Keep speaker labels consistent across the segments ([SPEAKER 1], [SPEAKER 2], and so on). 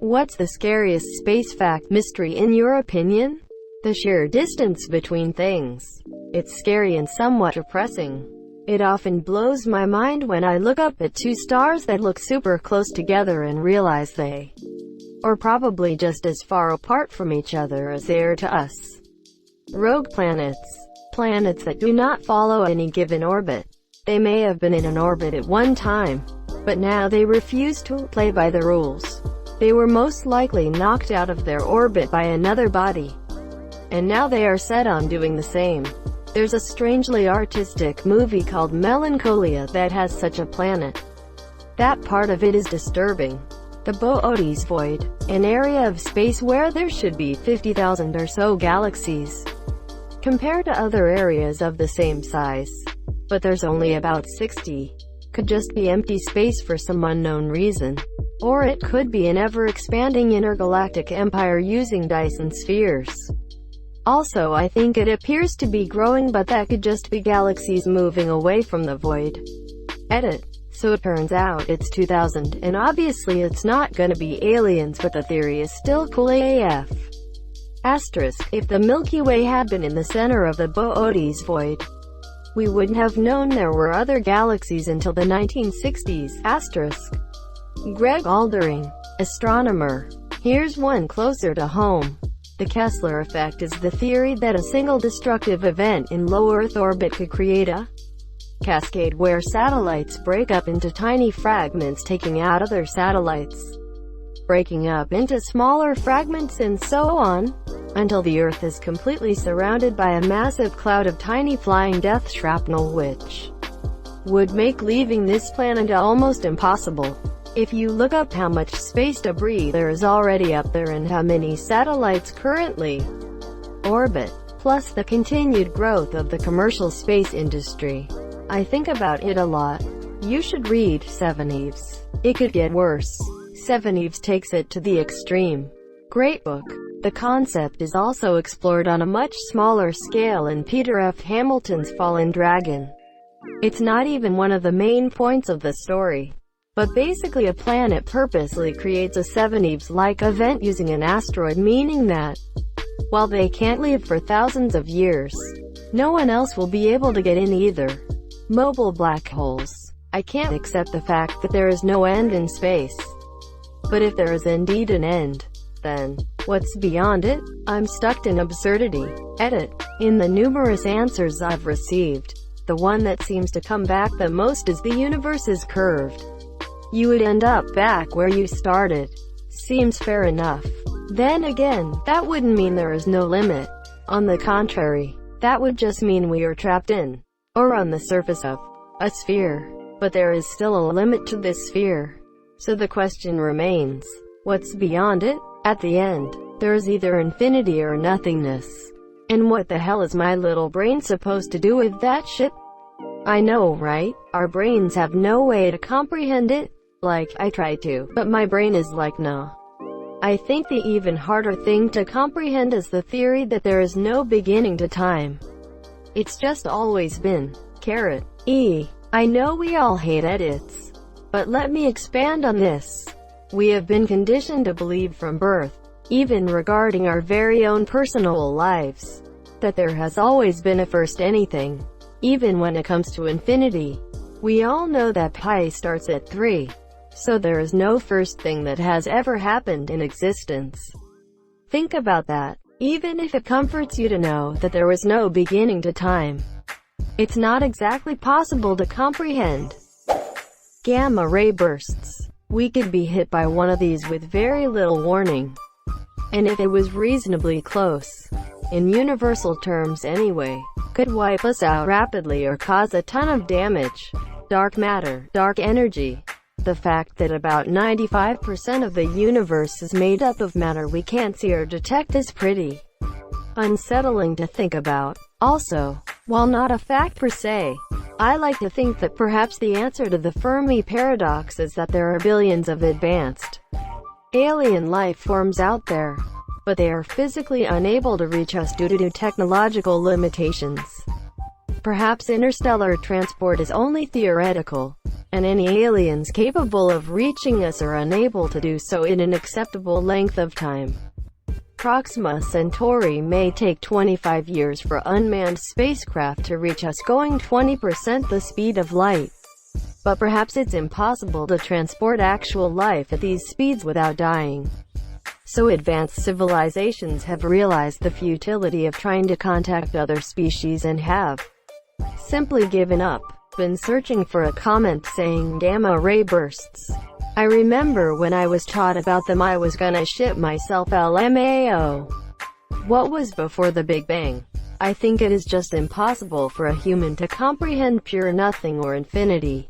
[SPEAKER 1] What's the scariest space fact mystery in your opinion? The sheer distance between things. It's scary and somewhat depressing. It often blows my mind when I look up at two stars that look super close together and realize they are probably just as far apart from each other as they are to us. Rogue planets. Planets that do not follow any given orbit. They may have been in an orbit at one time, but now they refuse to play by the rules. They were most likely knocked out of their orbit by another body, and now they are set on doing the same. There's a strangely artistic movie called Melancholia that has such a planet. That part of it is disturbing. The Boötes Void, an area of space where there should be 50,000 or so galaxies, compared to other areas of the same size. But there's only about 60. Could just be empty space for some unknown reason. Or it could be an ever-expanding intergalactic empire using Dyson spheres. Also, I think it appears to be growing, but that could just be galaxies moving away from the void. Edit. So it turns out it's 2000, and obviously it's not gonna be aliens, but the theory is still cool AF. Asterisk. If the Milky Way had been in the center of the Boötes Void, we wouldn't have known there were other galaxies until the 1960s. Asterisk. Greg Aldering, astronomer. Here's one closer to home. The Kessler effect is the theory that a single destructive event in low Earth orbit could create a cascade where satellites break up into tiny fragments, taking out other satellites, breaking up into smaller fragments, and so on, until the Earth is completely surrounded by a massive cloud of tiny flying death shrapnel, which would make leaving this planet almost impossible. If you look up how much space debris there is already up there and how many satellites currently orbit, plus the continued growth of the commercial space industry, I think about it a lot. You should read Seven Eves. It could get worse. Seven Eves takes it to the extreme. Great book. The concept is also explored on a much smaller scale in Peter F. Hamilton's Fallen Dragon. It's not even one of the main points of the story. But basically a planet purposely creates a Seven Eves-like event using an asteroid, meaning that, while they can't leave for thousands of years, no one else will be able to get in either. Mobile black holes. I can't accept the fact that there is no end in space. But if there is indeed an end, then, what's beyond it? I'm stuck in absurdity. Edit. In the numerous answers I've received, the one that seems to come back the most is the universe is curved. You would end up back where you started. Seems fair enough. Then again, that wouldn't mean there is no limit. On the contrary, that would just mean we are trapped in, or on the surface of, a sphere. But there is still a limit to this sphere. So the question remains, what's beyond it? At the end, there is either infinity or nothingness. And what the hell is my little brain supposed to do with that shit? I know, right? Our brains have no way to comprehend it. Like, I try to, but my brain is like, no. I think the even harder thing to comprehend is the theory that there is no beginning to time. It's just always been. I know we all hate edits. But let me expand on this. We have been conditioned to believe from birth, even regarding our very own personal lives, that there has always been a first anything. Even when it comes to infinity, we all know that pi starts at 3. So there is no first thing that has ever happened in existence. Think about that. Even if it comforts you to know that there was no beginning to time, it's not exactly possible to comprehend. Gamma ray bursts. We could be hit by one of these with very little warning. And if it was reasonably close, in universal terms anyway, could wipe us out rapidly or cause a ton of damage. Dark matter, dark energy. The fact that about 95% of the universe is made up of matter we can't see or detect is pretty unsettling to think about. Also, while not a fact per se, I like to think that perhaps the answer to the Fermi paradox is that there are billions of advanced alien life forms out there, but they are physically unable to reach us due to technological limitations. Perhaps interstellar transport is only theoretical. and any aliens capable of reaching us are unable to do so in an acceptable length of time. Proxima Centauri may take 25 years for unmanned spacecraft to reach us, going 20% the speed of light. But perhaps it's impossible to transport actual life at these speeds without dying. So advanced civilizations have realized the futility of trying to contact other species and have simply given up. Been searching for a comment saying gamma ray bursts. I remember when I was taught about them I was gonna shit myself. LMAO. What was before the Big Bang? I think it is just impossible for a human to comprehend pure nothing or infinity.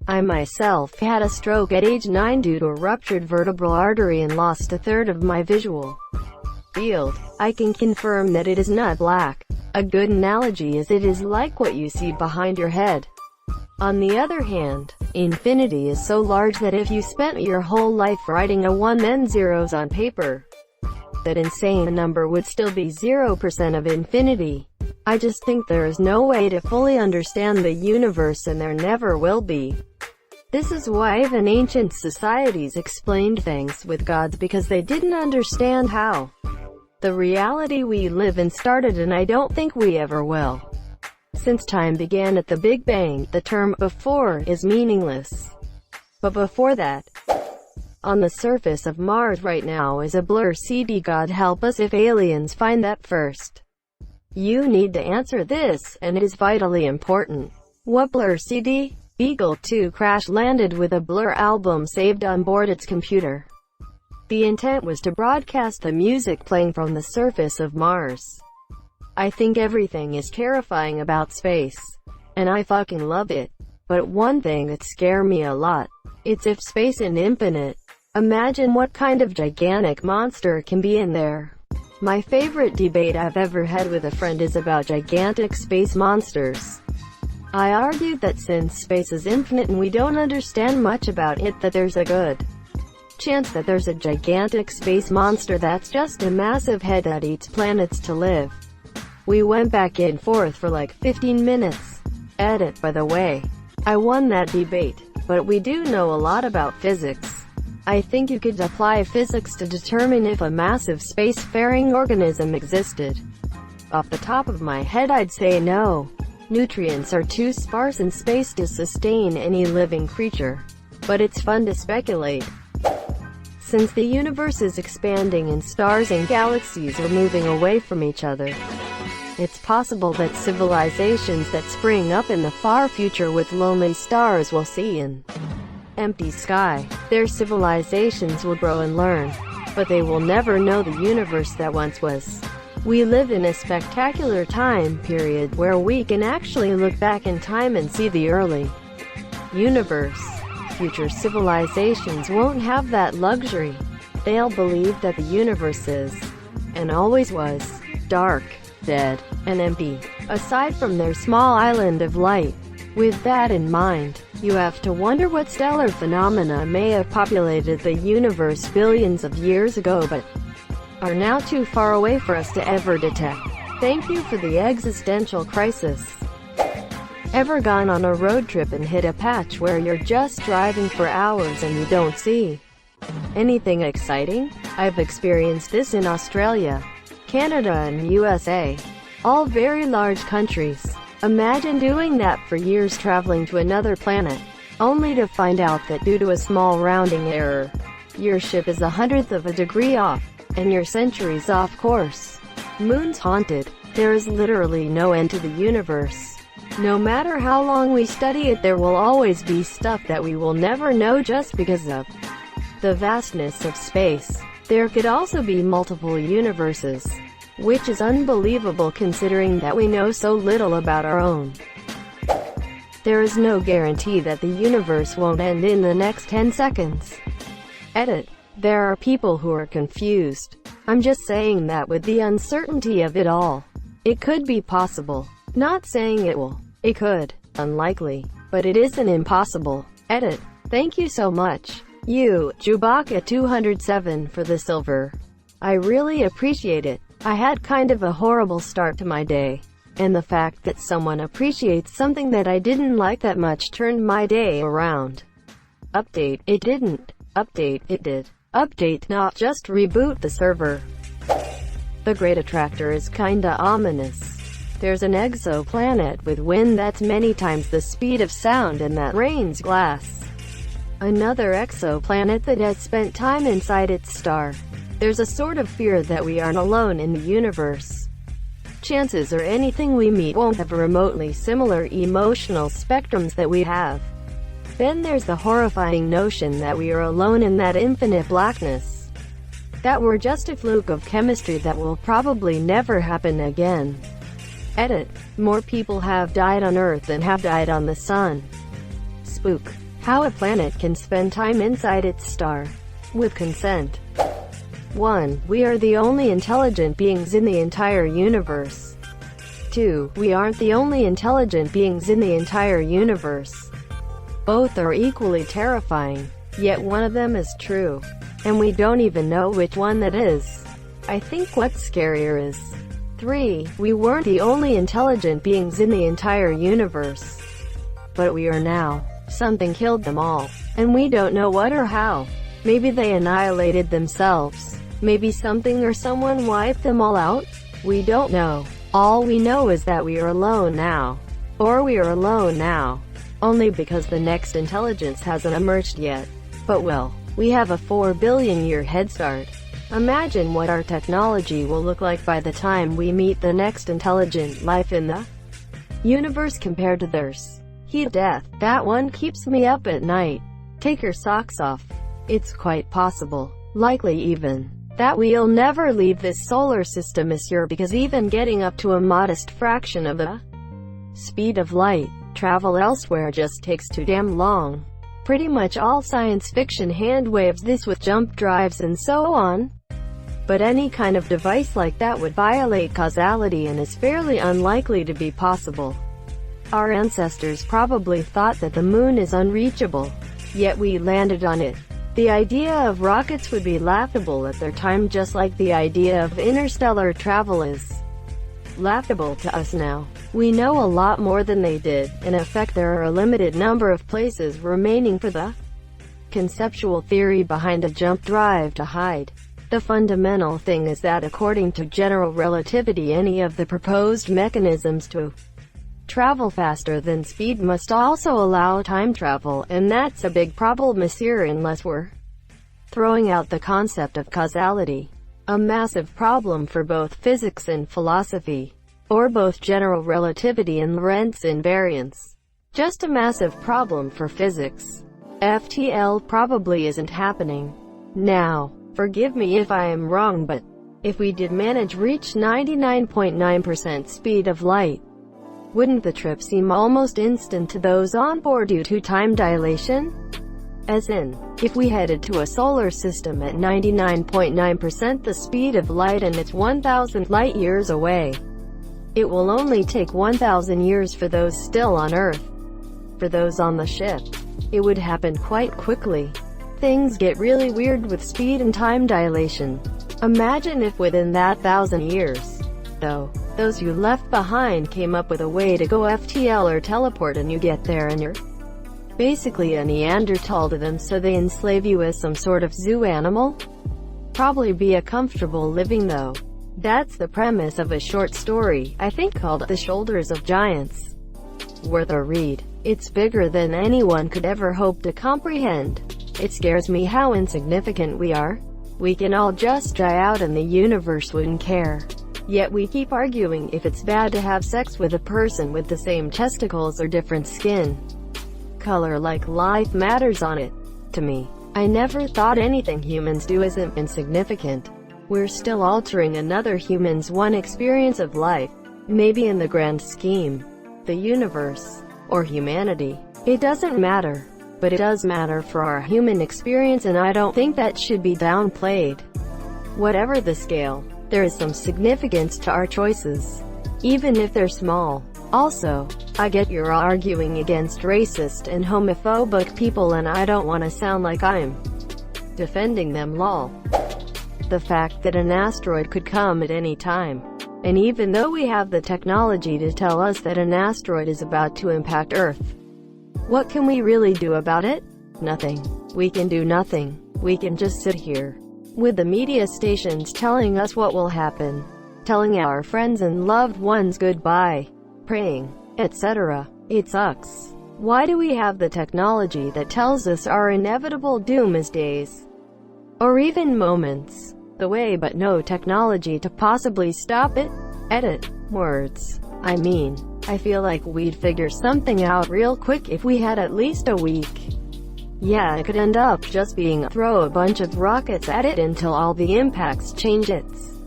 [SPEAKER 1] I myself had a stroke at age 9 due to a ruptured vertebral artery and lost a third of my visual field. I can confirm that it is not black. A good analogy is it is like what you see behind your head. On the other hand, infinity is so large that if you spent your whole life writing a 1 and zeros on paper, that insane number would still be 0% of infinity. I just think there is no way to fully understand the universe, and there never will be. This is why even ancient societies explained things with gods, because they didn't understand how the reality we live in started, and I don't think we ever will. Since time began at the Big Bang, the term "before" is meaningless. But before that, on the surface of Mars right now is a blur. CD. God help us if aliens find that first. You need to answer this, and it is vitally important. What blur? CD? Beagle 2 crash landed with a Blur album saved on board its computer. The intent was to broadcast the music playing from the surface of Mars. I think everything is terrifying about space, and I fucking love it. But one thing that scares me a lot, it's if space is infinite. Imagine what kind of gigantic monster can be in there. My favorite debate I've ever had with a friend is about gigantic space monsters. I argued that since space is infinite and we don't understand much about it, that there's a good chance that there's a gigantic space monster that's just a massive head that eats planets to live. We went back and forth for like 15 minutes. Edit, by the way. I won that debate, but we do know a lot about physics. I think you could apply physics to determine if a massive spacefaring organism existed. Off the top of my head I'd say no. Nutrients are too sparse in space to sustain any living creature. But it's fun to speculate. Since the universe is expanding and stars and galaxies are moving away from each other, it's possible that civilizations that spring up in the far future with lonely stars will see an empty sky. Their civilizations will grow and learn, but they will never know the universe that once was. We live in a spectacular time period where we can actually look back in time and see the early universe. Future civilizations won't have that luxury. They'll believe that the universe is, and always was, dark, dead, and empty, aside from their small island of light. With that in mind, you have to wonder what stellar phenomena may have populated the universe billions of years ago but are now too far away for us to ever detect. Thank you for the existential crisis. Ever gone on a road trip and hit a patch where you're just driving for hours and you don't see anything exciting? I've experienced this in Australia, Canada and USA. All very large countries. Imagine doing that for years, traveling to another planet, only to find out that due to a small rounding error, your ship is 1/100th of a degree off, and you're centuries off course. Moon's haunted. There is literally no end to the universe. No matter how long we study it, there will always be stuff that we will never know just because of the vastness of space. There could also be multiple universes, which is unbelievable considering that we know so little about our own. There is no guarantee that the universe won't end in the next 10 seconds. Edit. There are people who are confused. I'm just saying that with the uncertainty of it all, it could be possible. Not saying it will. It could. Unlikely. But it isn't impossible. Edit. Thank you so much. You, Chewbacca 207 for the silver. I really appreciate it. I had kind of a horrible start to my day. And the fact that someone appreciates something that I didn't like that much turned my day around. Update, it didn't. Update, it did. Update, not just reboot the server. The Great Attractor is kinda ominous. There's an exoplanet with wind that's many times the speed of sound and that rains glass. Another exoplanet that has spent time inside its star. There's a sort of fear that we aren't alone in the universe. Chances are anything we meet won't have remotely similar emotional spectrums that we have. Then there's the horrifying notion that we are alone in that infinite blackness. That we're just a fluke of chemistry that will probably never happen again. Edit. More people have died on Earth than have died on the Sun. Spook. How a planet can spend time inside its star. With consent. 1. We are the only intelligent beings in the entire universe. 2. We aren't the only intelligent beings in the entire universe. Both are equally terrifying, yet one of them is true. And we don't even know which one that is. I think what's scarier is 3. We weren't the only intelligent beings in the entire universe. But we are now. Something killed them all. And we don't know what or how. Maybe they annihilated themselves. Maybe something or someone wiped them all out. We don't know. All we know is that we are alone now. Or we are alone now. Only because the next intelligence hasn't emerged yet. But well, we have a 4 billion year head start. Imagine what our technology will look like by the time we meet the next intelligent life in the universe compared to theirs. Heat death, that one keeps me up at night. Take your socks off. It's quite possible, likely even, that we'll never leave this solar system this year because even getting up to a modest fraction of the speed of light, travel elsewhere just takes too damn long. Pretty much all science fiction hand waves this with jump drives and so on. But any kind of device like that would violate causality and is fairly unlikely to be possible. Our ancestors probably thought that the moon is unreachable, yet we landed on it. The idea of rockets would be laughable at their time, just like the idea of interstellar travel is laughable to us now. We know a lot more than they did. In effect, there are a limited number of places remaining for the conceptual theory behind a jump drive to hide. The fundamental thing is that according to general relativity, any of the proposed mechanisms to travel faster than speed must also allow time travel, and that's a big problem here unless we're throwing out the concept of causality. A massive problem for both physics and philosophy. Or both general relativity and Lorentz invariance. Just a massive problem for physics. FTL probably isn't happening. Now, forgive me if I am wrong, but if we did manage reach 99.9% speed of light, wouldn't the trip seem almost instant to those on board due to time dilation? As in, if we headed to a solar system at 99.9% the speed of light and it's 1,000 light years away, it will only take 1,000 years for those still on Earth. For those on the ship, it would happen quite quickly. Things get really weird with speed and time dilation. Imagine if within that 1,000 years, though, those you left behind came up with a way to go FTL or teleport and you get there and you're basically a Neanderthal to them, so they enslave you as some sort of zoo animal? Probably be a comfortable living though. That's the premise of a short story, I think called The Shoulders of Giants. Worth a read. It's bigger than anyone could ever hope to comprehend. It scares me how insignificant we are. We can all just die out and the universe wouldn't care. Yet we keep arguing if it's bad to have sex with a person with the same testicles or different skin color, like life matters on it. To me, I never thought anything humans do isn't insignificant. We're still altering another human's one experience of life. Maybe in the grand scheme, the universe, or humanity, it doesn't matter. But it does matter for our human experience, and I don't think that should be downplayed. Whatever the scale, there is some significance to our choices, even if they're small. Also, I get you're arguing against racist and homophobic people, and I don't want to sound like I'm defending them, lol. The fact that an asteroid could come at any time And even though we have the technology to tell us that an asteroid is about to impact Earth, what can we really do about it? Nothing. We can do nothing. We can just sit here, with the media stations telling us what will happen, telling our friends and loved ones goodbye, praying, etc. It sucks. Why do we have the technology that tells us our inevitable doom is days, or even moments away, but no technology to possibly stop it? Edit. Words. I mean, I feel like we'd figure something out real quick if we had at least a week. Yeah, it could end up just being throw a bunch of rockets at it until all the impacts change its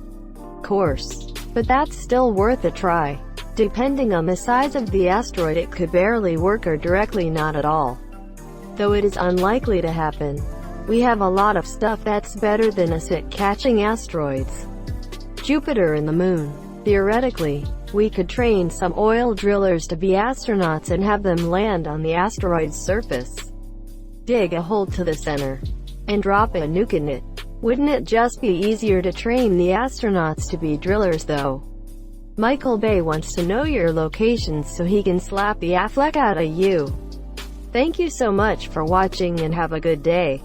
[SPEAKER 1] course. But that's still worth a try. Depending on the size of the asteroid, it could barely work or directly not at all. Though it is unlikely to happen. We have a lot of stuff that's better than us at catching asteroids. Jupiter and the Moon. Theoretically, we could train some oil drillers to be astronauts and have them land on the asteroid's surface, dig a hole to the center, and drop a nuke in it. Wouldn't it just be easier to train the astronauts to be drillers though? Michael Bay wants to know your locations so he can slap the Affleck out of you. Thank you so much for watching and have a good day.